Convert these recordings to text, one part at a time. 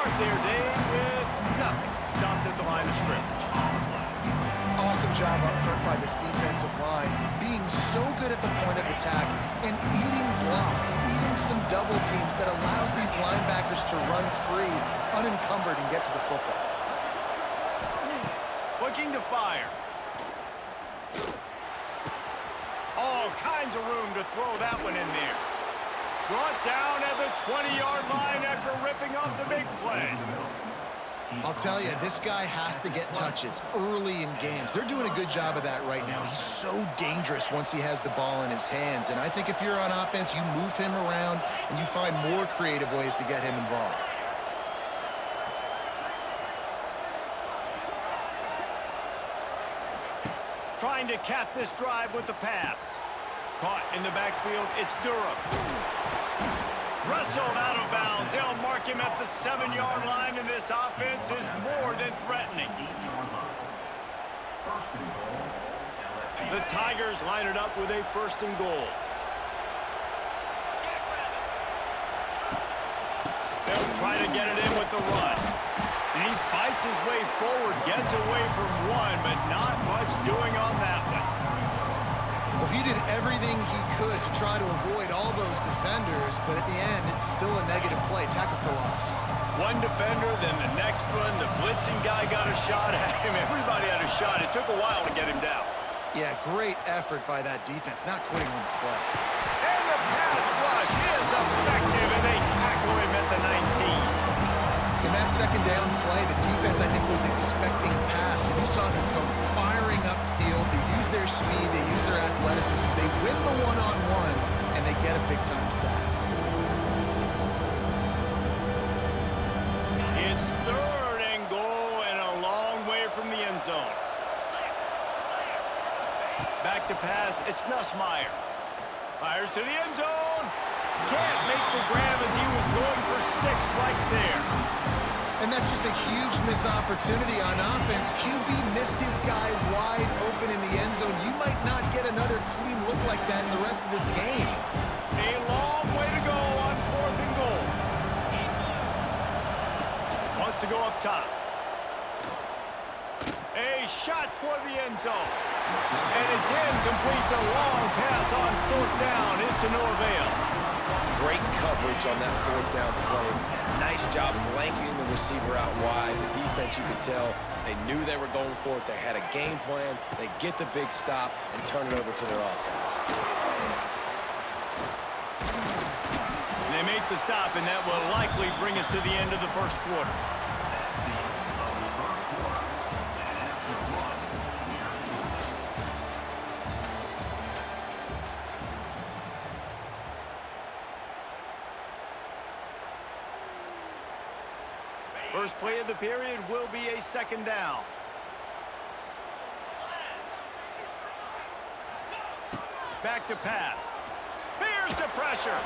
start their day with nothing. Stopped at the line of scrimmage. Awesome job up front by this defensive line, being so good at the point of attack and eating blocks, eating some double teams that allows these linebackers to run free, unencumbered, and get to the football. Looking to fire. All kinds of room to throw that one in there. Brought down at the 20-yard line after ripping off the big play. I'll tell you, this guy has to get touches early in games. They're doing a good job of that right now. He's so dangerous once he has the ball in his hands. And I think if you're on offense, you move him around and you find more creative ways to get him involved. Trying to cap this drive with the pass. Caught in the backfield, it's Durham. Wrestled out of bounds. They'll mark him at the 7-yard line, and this offense is more than threatening. The Tigers line it up with a 1st and goal. They'll try to get it in with the run. And he fights his way forward, gets away from one, but not much doing on that one. Well, he did everything he could to try to avoid all those defenders, but at the end, it's still a negative play. Tackle for loss. One defender, then the next one. The blitzing guy got a shot at him. Everybody had a shot. It took a while to get him down. Yeah, great effort by that defense, not quitting on the play. And the pass rush is effective, and they tackle him at the 19. In that 2nd down play, the defense, I think, was expecting a pass. And you saw them come firing upfield. They use their speed. They use their athleticism. They win the one-on-ones, and they get a big-time sack. It's 3rd and goal and a long way from the end zone. Back to pass. It's Nussmeier. Fires to the end zone. Can't make the grab as he was going for 6 right there. And that's just a huge missed opportunity on offense. QB missed his guy wide open in the end zone. You might not get another clean look like that in the rest of this game. A long way to go on 4th and goal. Wants to go up top. A shot toward the end zone. And it's incomplete. The long pass on 4th down is to no avail. Great coverage on that 4th down play. Nice job blanketing the receiver out wide. The defense, you could tell, they knew they were going for it. They had a game plan. They get the big stop and turn it over to their offense. And they make the stop, and that will likely bring us to the end of the 1st quarter. First play of the period will be a 2nd down. Back to pass. Here's the pressure.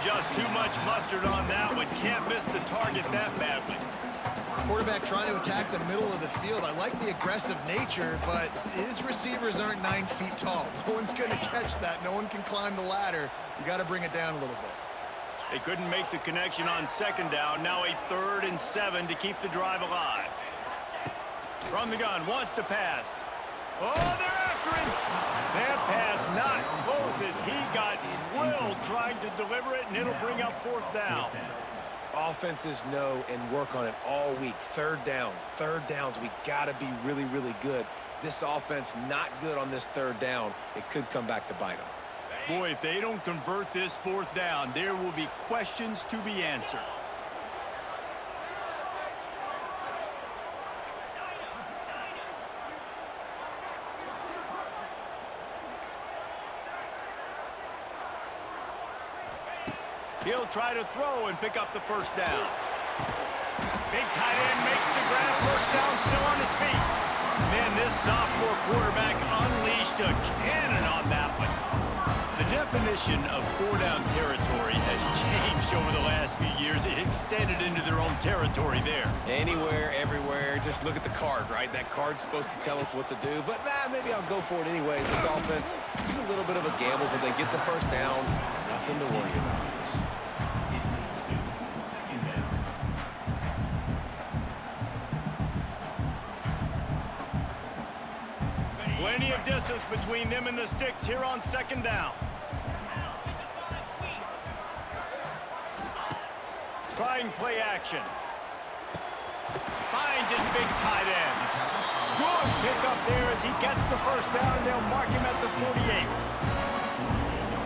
Just too much mustard on that one. Can't miss the target that badly. Quarterback trying to attack the middle of the field. I like the aggressive nature, but his receivers aren't 9 feet tall. No one's going to catch that. No one can climb the ladder. You got to bring it down a little bit. They couldn't make the connection on 2nd down. Now a 3rd and 7 to keep the drive alive. From the gun, wants to pass. Oh, they're after him. That pass not close as he got drilled trying to deliver it, and it'll bring up 4th down. Offenses know and work on it all week. 3rd downs, we got to be really, really good. This offense not good on this 3rd down. It could come back to bite them. Boy, if they don't convert this 4th down, there will be questions to be answered. He'll try to throw and pick up the 1st down. Big tight end makes the grab. 1st down, still on his feet. Man, this sophomore quarterback unleashed a cannon on that one. The definition of 4-down territory has changed over the last few years. It extended into their own territory there. Anywhere, everywhere. Just look at the card, right? That card's supposed to tell us what to do, but maybe I'll go for it anyways. This offense took a little bit of a gamble, but they get the 1st down. Nothing to worry about. Plenty of distance between them and the sticks here on second down. Trying play action. Finds his big tight end. Good pickup there as he gets the first down, and they'll mark him at the 48.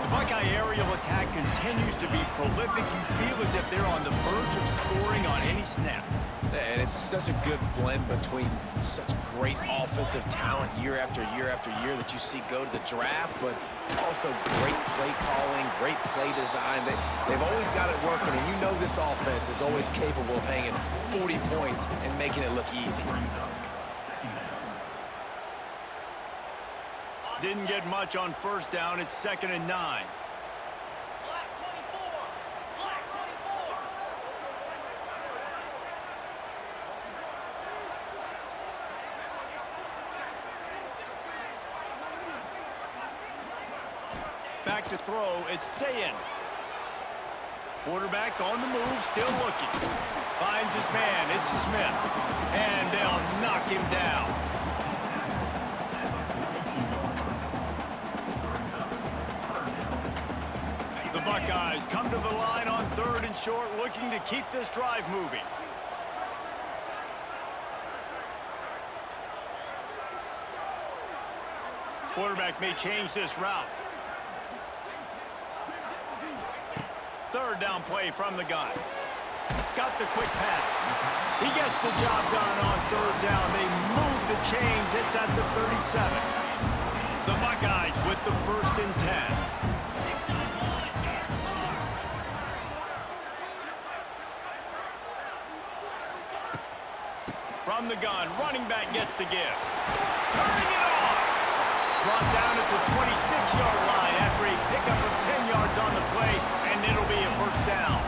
The Buckeye aerial attack continues to be prolific. You feel as if they're on the verge of scoring on any snap. And it's such a good blend between such great offensive talent year after year after year that you see go to the draft, but also great play calling, great play design. They've always got it working, and you know this offense is always capable of hanging 40 points and making it look easy. Didn't get much on first down. It's 2nd and 9. Back to throw, it's Sayin. Quarterback on the move, still looking. Finds his man, it's Smith. And they'll knock him down. The Buckeyes come to the line on 3rd and short, looking to keep this drive moving. Quarterback may change this route. 3rd down play from the gun. Got the quick pass. He gets the job done on 3rd down. They move the chains. It's at the 37. The Buckeyes with the 1st and 10. From the gun, running back gets to give. Turning it on. Brought down at the 26-yard line after a pickup of 10 yards on the play, and it'll be a 1st down.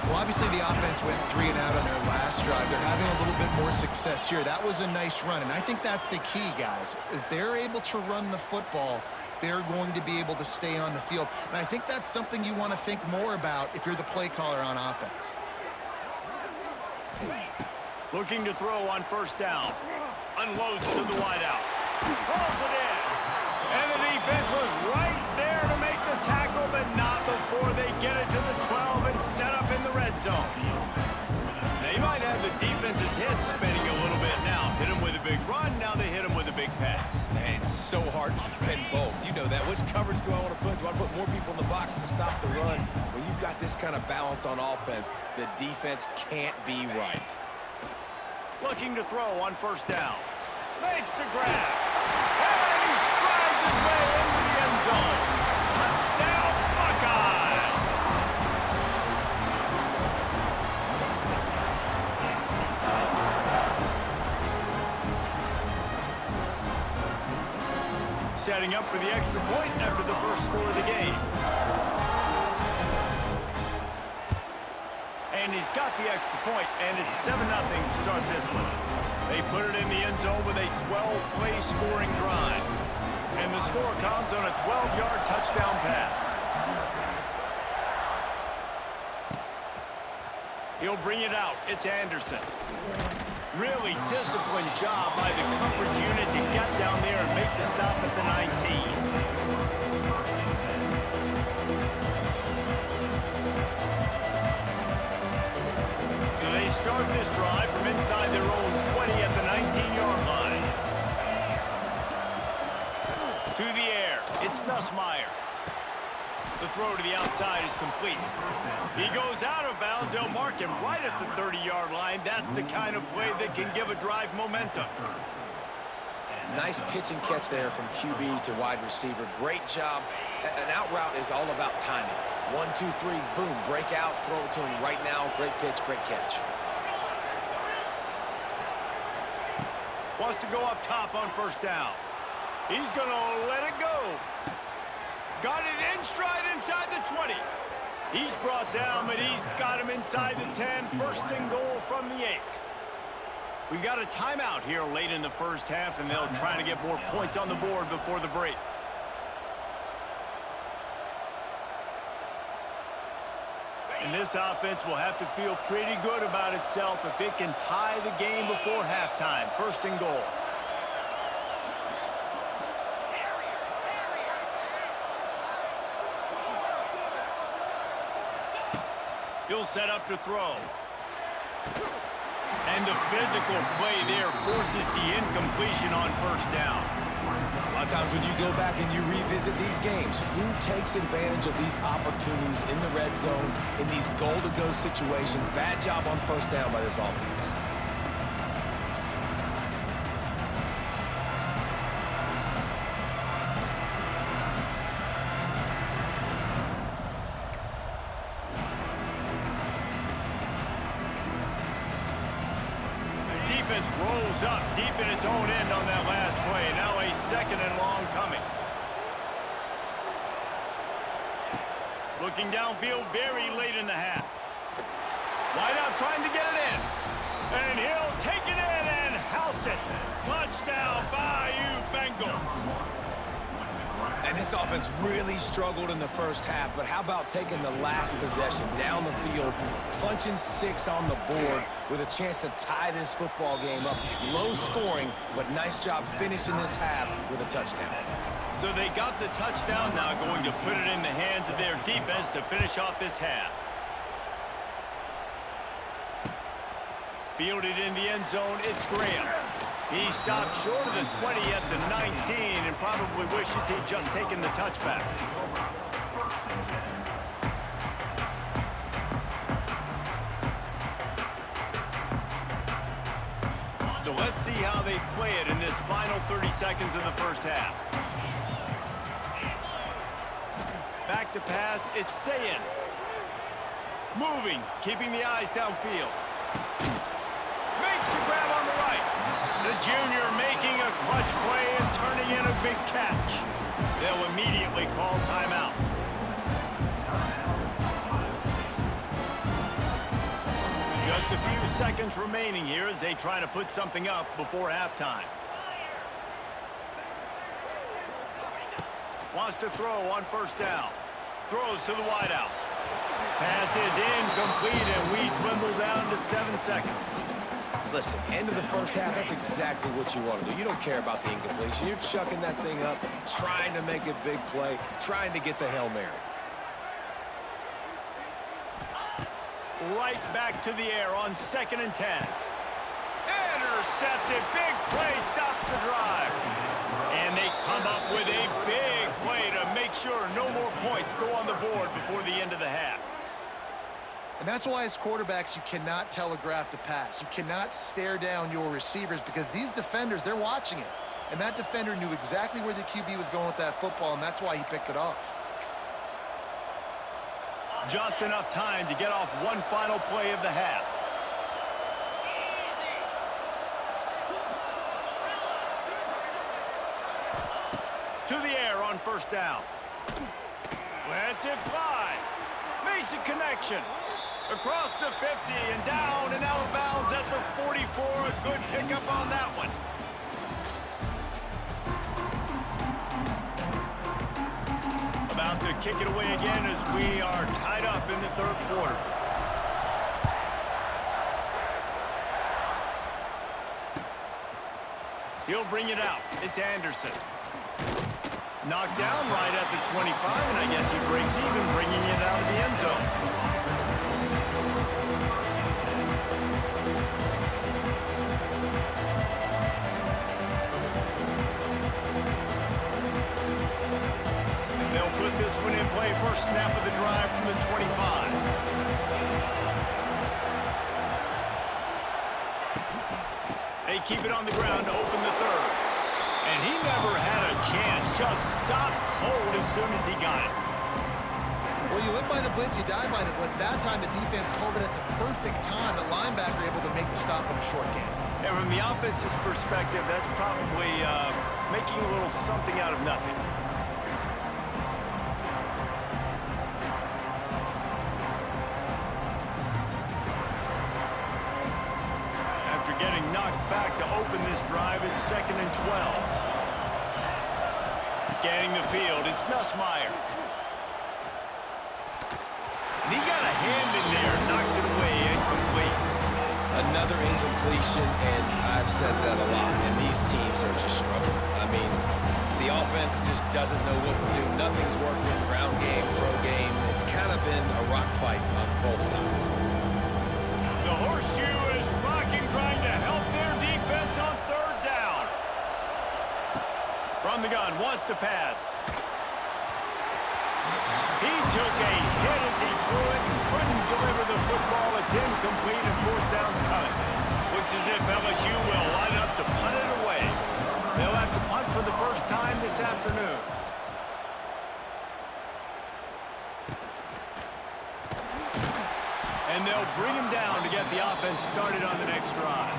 Well, obviously the offense went 3 and out on their last drive. They're having a little bit more success here. That was a nice run, and I think that's the key, guys. If they're able to run the football, they're going to be able to stay on the field. And I think that's something you want to think more about if you're the play caller on offense. Looking to throw on 1st down. Unloads to the wideout. Pulls it in. And the defense was right there to make the tackle, but not before they get it to the 12 and set up in the red zone. They might have the defense's head spinning a little bit now. Hit him with a big run, now they hit him with a big pass. Man, it's so hard to defend both. You know that. Which coverage do I want to put? Do I put more people in the box to stop the run? When you've got this kind of balance on offense, the defense can't be right. Looking to throw on 1st down. Makes the grab. And he strides his way into the end zone. Touchdown, Buckeyes! Setting up for the extra point after the first score of the game. And he's got the extra point, and it's 7-0 to start this one. They put it in the end zone with a 12-play scoring drive. And the score comes on a 12-yard touchdown pass. He'll bring it out. It's Anderson. Really disciplined job by the coverage unit to get down there and make the stop at the 19. They start this drive from inside their own 20 at the 19-yard line. To the air, it's Nussmeier. The throw to the outside is complete. He goes out of bounds. They'll mark him right at the 30-yard line. That's the kind of play that can give a drive momentum. Nice pitch and catch there from QB to wide receiver. Great job. An out route is all about timing. 1, 2, 3, boom, break out, throw it to him right now. Great pitch, great catch. Wants to go up top on 1st down. He's going to let it go. Got it in stride inside the 20. He's brought down, but he's got him inside the 10. 1st and goal from the 8. We got a timeout here late in the first half, and they'll try to get more points on the board before the break. And this offense will have to feel pretty good about itself if it can tie the game before halftime. 1st and goal. He'll set up to throw. And the physical play there forces the incompletion on first down. A lot of times when you go back and you revisit these games, who takes advantage of these opportunities in the red zone, in these goal-to-go situations? Bad job on first down by this offense. Defense rolls up deep in its own end on that last play. Now a 2nd and long coming. Looking downfield very late in the half. Wide out trying to get it in. And he'll take it in and house it. Touchdown, Bayou Bengals. And this offense really struggled in the first half, but how about taking the last possession down the field, punching 6 on the board with a chance to tie this football game up. Low scoring, but nice job finishing this half with a touchdown. So they got the touchdown, now going to put it in the hands of their defense to finish off this half. Fielded in the end zone, it's Graham. He stopped short of the 20 at the 19 and probably wishes he'd just taken the touchback. So let's see how they play it in this final 30 seconds of the first half. Back to pass, it's Sayin. Moving, keeping the eyes downfield. Makes the grab on the right. The junior making a clutch play and turning in a big catch. They'll immediately call timeout. Just a few seconds remaining here as they try to put something up before halftime. Wants to throw on first down. Throws to the wideout. Pass is incomplete, and we dwindle down to 7 seconds. Listen, end of the first half, that's exactly what you want to do. You don't care about the incompletion. You're chucking that thing up, trying to make a big play, trying to get the Hail Mary. Right back to the air on 2nd and 10. Intercepted. Big play stops the drive. And they come up with a big play to make sure no more points go on the board before the end of the half. And that's why as quarterbacks, you cannot telegraph the pass. You cannot stare down your receivers because these defenders, they're watching it. And that defender knew exactly where the QB was going with that football, and that's why he picked it off. Just enough time to get off one final play of the half. To the air on first down. Lets it fly. Makes a connection. Across the 50 and down and out of bounds at the 44. A good pickup on that one. About to kick it away again as we are tied up in the 3rd quarter. He'll bring it out. It's Anderson. Knocked down right at the 25, and I guess he breaks even, bringing it out of the end zone. They'll put this one in play. First snap of the drive from the 25. They keep it on the ground to open the 3rd. And he never had a chance. Just stopped cold as soon as he got it. Well, you live by the blitz, you die by the blitz. That time the defense called it at the perfect time. The linebacker able to make the stop in a short game. And from the offense's perspective, that's probably making a little something out of nothing. After getting knocked back to open this drive, it's 2nd and 12. Scanning the field, it's Nussmeier. And he got a hand in there, knocks it away, incomplete. Another incompletion, and I've said that a lot, and these teams are just struggling. I mean, the offense just doesn't know what to do. Nothing's working. Ground game, throw game. It's kind of been a rock fight on both sides. The horseshoe is rocking, trying to help their defense on third down. From the gun, wants to pass. He took a hit as he threw it and couldn't deliver the football. It's incomplete and fourth down's coming. Looks as if LSU will line up to punt it away. They'll have to punt for the first time this afternoon. And they'll bring him down to get the offense started on the next drive.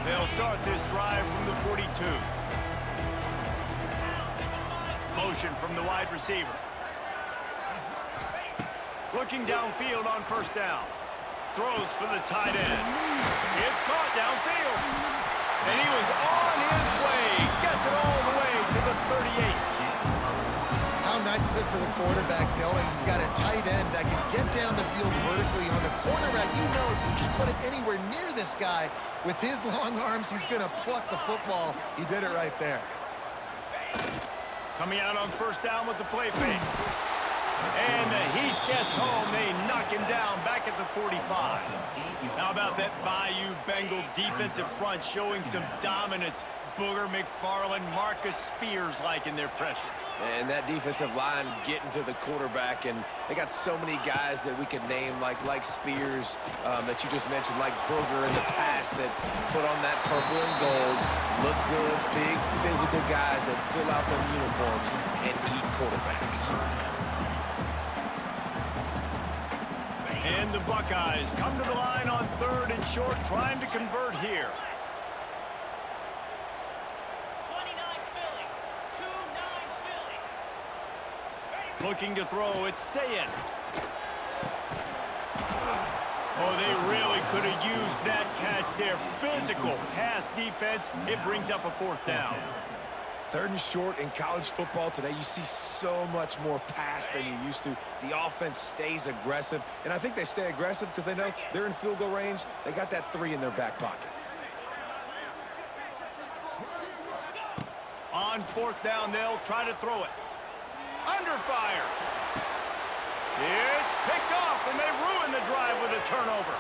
They'll start this drive from the 42. Motion from the wide receiver. Looking downfield on first down. Throws for the tight end. It's caught downfield. And he was on his way. Gets it all the way to the 38. How nice is it for the quarterback knowing he's got a tight end that can get down the field vertically on the cornerback? You know, if you just put it anywhere near this guy, with his long arms, he's going to pluck the football. He did it right there. Coming out on first down with the play fake. And the Heat gets home. They knock him down back at the 45. How about that Bayou Bengal defensive front showing some dominance? Booger McFarland, Marcus Spears-like in their pressure. And that defensive line getting to the quarterback, and they got so many guys that we could name, like Spears, that you just mentioned, like Booger in the past, that put on that purple and gold, look good, big, physical guys that fill out their uniforms and eat quarterbacks. And the Buckeyes come to the line on third and short, trying to convert here. Looking to throw, it's Sayin. Oh, they really could have used that catch there. Physical pass defense. It brings up a fourth down. Third and short in college football today, you see so much more pass than you used to. The offense stays aggressive, and I think they stay aggressive because they know they're in field goal range. They got that 3 in their back pocket. On fourth down, they'll try to throw it. Under fire. It's picked off, and they ruin the drive with a turnover.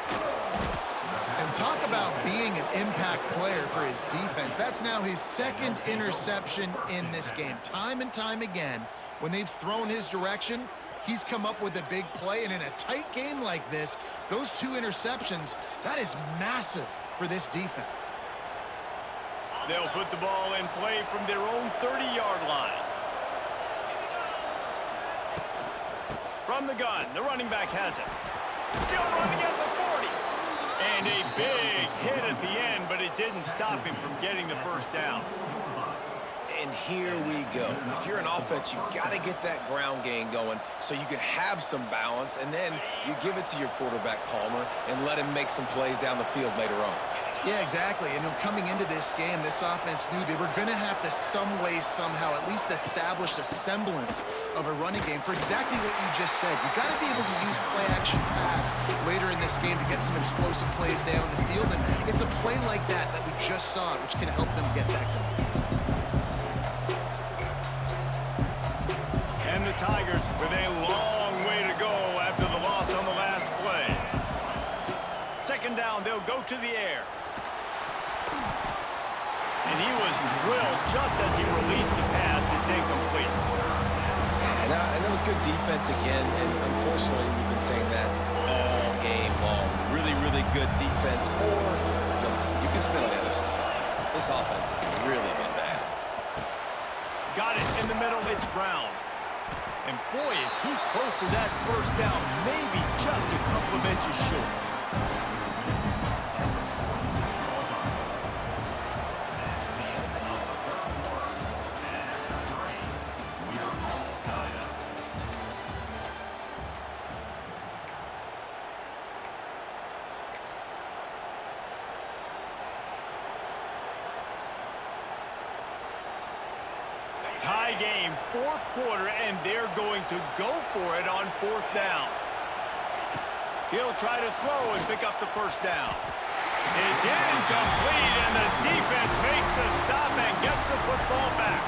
And talk about being an impact player for his defense. That's now his second interception in this game. Time and time again, when they've thrown his direction, he's come up with a big play. And in a tight game like this, those 2 interceptions, that is massive for this defense. They'll put the ball in play from their own 30-yard line. From the gun, the running back has it. Still running at the 40. And a big hit at the end, but it didn't stop him from getting the first down. And here we go. If you're an offense, you got to get that ground game going so you can have some balance, and then you give it to your quarterback, Palmer, and let him make some plays down the field later on. Yeah, exactly. And coming into this game, this offense knew they were going to have to some way, somehow, at least establish a semblance of a running game for exactly what you just said. You got to be able to use play-action pass later in this game to get some explosive plays down the field. And it's a play like that that we just saw, which can help them get that going. And the Tigers with a long way to go after the loss on the last play. Second down, they'll go to the air. And he was drilled just as he released the pass. It's incomplete. And that was good defense again, and unfortunately we've been saying that all game long. Really, really good defense. Or, listen, you can spin on the other side. This offense has really been bad. Got it in the middle, it's Brown. And boy, is he close to that first down, maybe just a couple of inches short. Tie game, fourth quarter, and they're going to go for it on fourth down. He'll try to throw and pick up the first down. It's incomplete, and the defense makes the stop and gets the football back.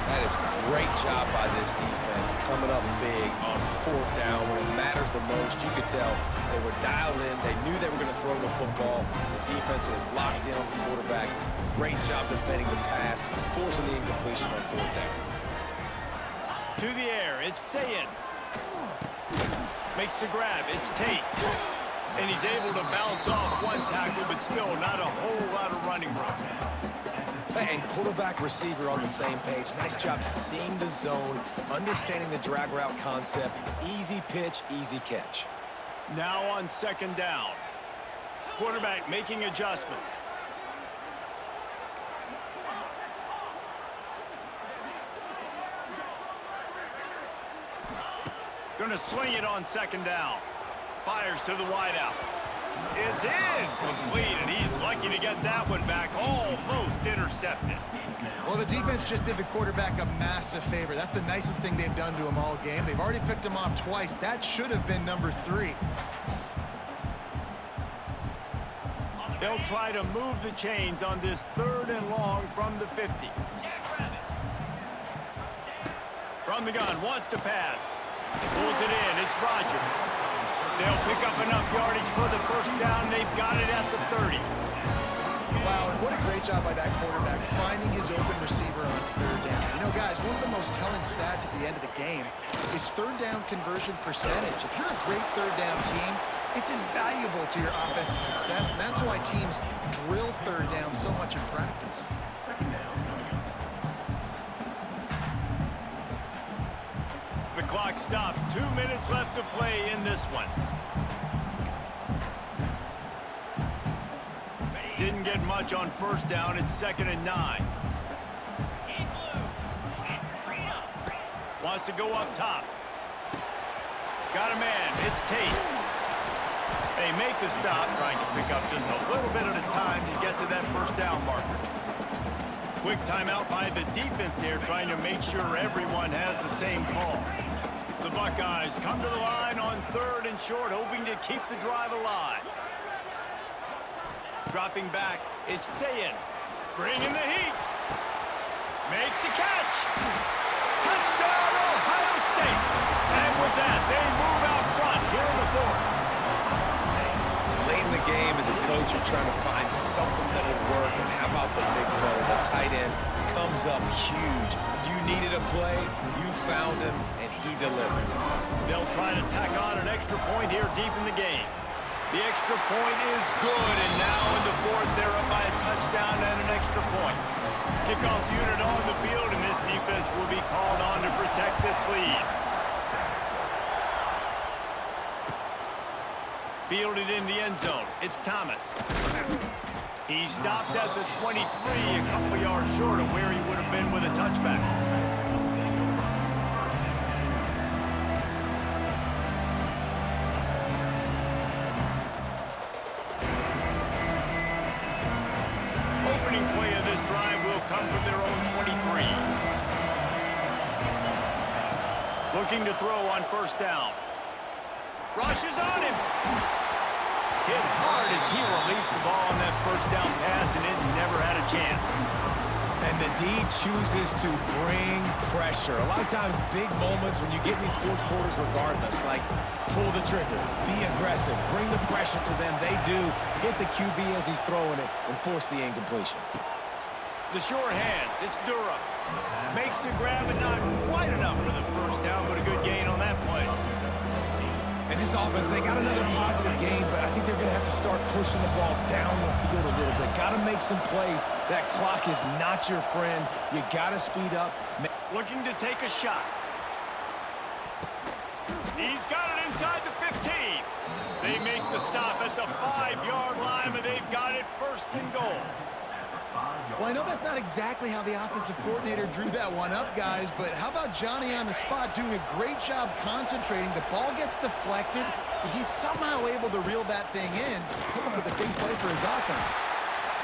That is a great job by this defense, coming up big on fourth down when it matters the most. You could tell they were dialed in. They knew they were going to throw the football. The defense was locked in on the quarterback. Great job defending the pass, forcing the incompletion on fourth down. To the air, it's Sayin. Makes the grab, it's Tate. And he's able to bounce off one tackle, but still not a whole lot of running room. And quarterback receiver on the same page. Nice job seeing the zone, understanding the drag route concept. Easy pitch, easy catch. Now on second down. Quarterback making adjustments. Gonna swing it on second down. Fires to the wideout. It's incomplete, and he's lucky to get that one back. Almost intercepted. Well, the defense just did the quarterback a massive favor. That's the nicest thing they've done to him all game. They've already picked him off twice. That should have been number 3. They'll try to move the chains on this third and long from the 50. From the gun, wants to pass. Pulls it in, it's Rodgers. They'll pick up enough yardage for the first down. They've got it at the 30. Wow, and what a great job by that quarterback finding his open receiver on third down. You know, guys, one of the most telling stats at the end of the game is third down conversion percentage. If you're a great third down team, it's invaluable to your offensive success, and that's why teams drill third down so much in practice. The clock stops. 2 minutes left to play in this one. Didn't get much on first down. It's 2nd and 9. Wants to go up top. Got a man. It's Tate. They make the stop, trying to pick up just a little bit at a time to get to that first down marker. Quick timeout by the defense there, trying to make sure everyone has the same call. The Buckeyes come to the line on 3rd and short, hoping to keep the drive alive. Dropping back, it's Sayin. Bringing the heat. Makes the catch. Touchdown, Ohio State. And with that, they move out front here in the 4th. Late in the game, as a coach, you're trying to find something that'll work. And how about the big fella, the tight end, comes up huge. You needed a play, you found him, and he delivered. They'll try to tack on an extra point here deep in the game. The extra point is good, and now in the 4th, they're up by a touchdown and an extra point. Kickoff unit on the field, and this defense will be called on to protect this lead. Fielded in the end zone. It's Thomas. He stopped at the 23, a couple yards short of where he would have been with a touchback. Opening play of this drive will come from their own 23. Looking to throw on first down. Rushes on him. Hit hard as he released the ball on that first down pass, and it never had a chance. And the D chooses to bring pressure. A lot of times, big moments when you get in these fourth quarters regardless, like pull the trigger, be aggressive, bring the pressure to them. They do. Hit the QB as he's throwing it and force the incompletion. The short hands, it's Durham. Makes the grab and not quite enough for the first down, but a good gain on that play. And this offense, they got another positive game, but I think they're going to have to start pushing the ball down the field a little bit. Got to make some plays. That clock is not your friend. You got to speed up. Looking to take a shot. He's got it inside the 15. They make the stop at the 5-yard line, but they've got it 1st and goal. Well, I know that's not exactly how the offensive coordinator drew that one up, guys, but how about Johnny on the spot doing a great job concentrating? The ball gets deflected, but he's somehow able to reel that thing in, come up with a big play for his offense.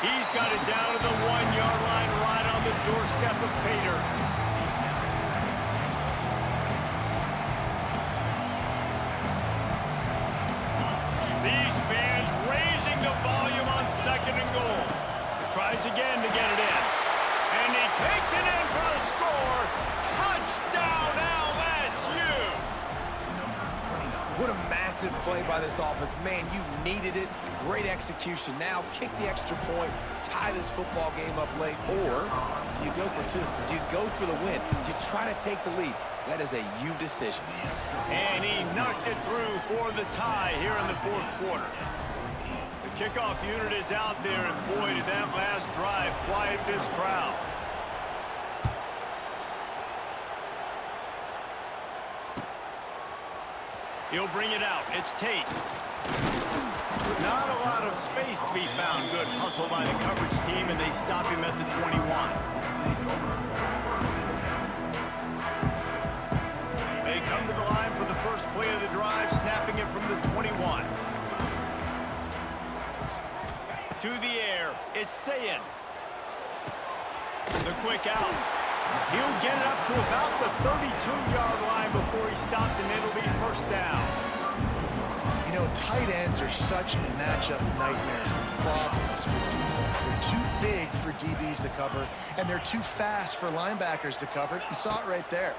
He's got it down to the 1-yard line right on the doorstep of Pater. These fans raising the volume on tries again to get it in. And he takes it in for a score. Touchdown, LSU! What a massive play by this offense. Man, you needed it. Great execution. Now kick the extra point, tie this football game up late, or do you go for two? Do you go for the win? Do you try to take the lead? That is a you decision. And he knocks it through for the tie here in the fourth quarter. The kickoff unit is out there, and boy, did that last drive quiet this crowd. He'll bring it out. It's Tate. Not a lot of space to be found. Good hustle by the coverage team, and they stop him at the 21. They come to the line for the first play of the drive, snapping it from the 21. To the air, it's Sayin. The quick out. He'll get it up to about the 32-yard line before he stopped, and it'll be first down. You know, tight ends are such matchup nightmares and problems for defense. They're too big for DBs to cover, and they're too fast for linebackers to cover. You saw it right there.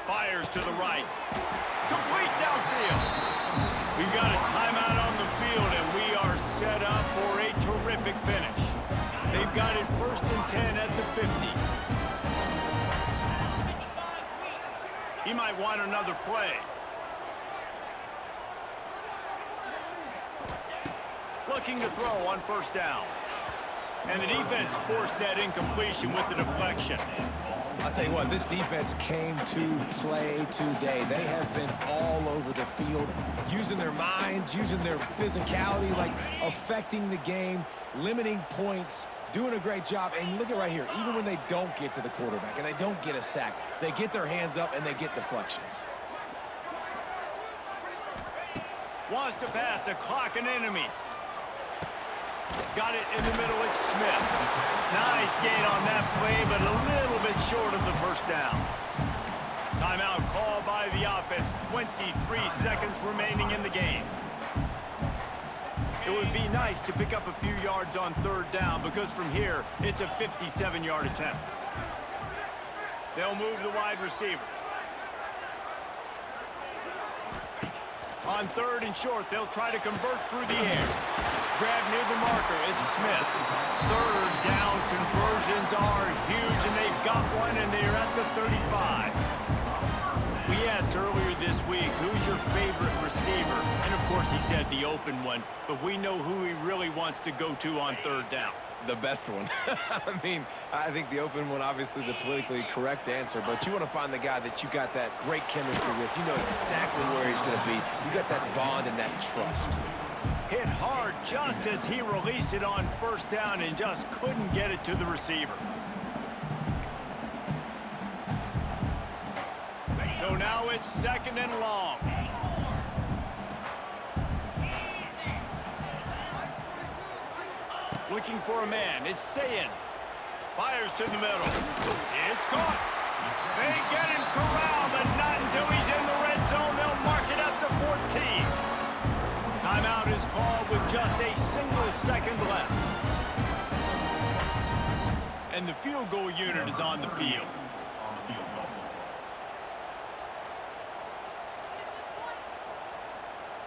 Fires to the right. Complete downfield. We've got a timeout on the field, and we are set up for a terrific finish. They've got it 1st and 10 at the 50. He might want another play. Looking to throw on first down. And the defense forced that incompletion with the deflection. I'll tell you what, this defense came to play today. They have been all over the field, using their minds, using their physicality, like affecting the game, limiting points, doing a great job. And look at right here, even when they don't get to the quarterback and they don't get a sack, they get their hands up and they get deflections. Wants to pass, a clock an enemy. Got it in the middle, it's Smith. Nice gain on that play, but a little bit short of the first down. Timeout called by the offense. 23 seconds remaining in the game. It would be nice to pick up a few yards on third down, because from here, it's a 57-yard attempt. They'll move the wide receiver. On third and short, they'll try to convert through the air. Grab near the marker, it's Smith. Third down conversions are huge, and they've got one, and they're at the 35. We asked earlier this week, who's your favorite receiver? And of course he said the open one, but we know who he really wants to go to on third down. The best one. I mean, I think the open one, obviously the politically correct answer, but you want to find the guy that you got that great chemistry with. You know exactly where he's going to be. You got that bond and that trust. Hit hard just as he released it on first down and just couldn't get it to the receiver. So now it's 2nd and long. Looking for a man. It's Sayin. Fires to the middle. It's caught. They get him corralled, but not until he's in the red zone. They'll mark it at the 14. Timeout is called with just a single second left. And the field goal unit is on the field.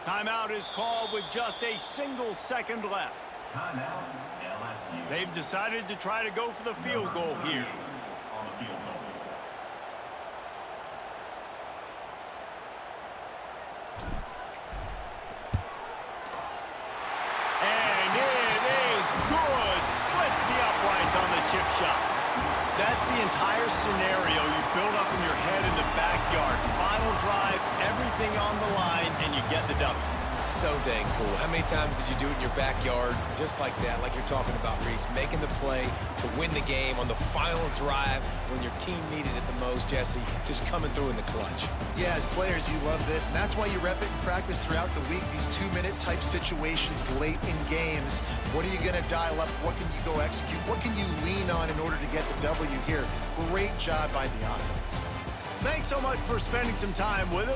Timeout is called with just a single second left. They've decided to try to go for the field goal here. And it is good. Splits the uprights on the chip shot. That's the entire scenario you build up in your head in the backyard. Final drive, everything on the line, and you get the W. So dang cool. How many times did you do it in your backyard just like that, like you're talking about, Reese, making the play to win the game on the final drive when your team needed it the most, Jesse, just coming through in the clutch. Yeah, as players, you love this, and that's why you rep it in practice throughout the week, these 2-minute type situations late in games. What are you going to dial up? What can you go execute? What can you lean on in order to get the W here? Great job by the offense. Thanks so much for spending some time with us.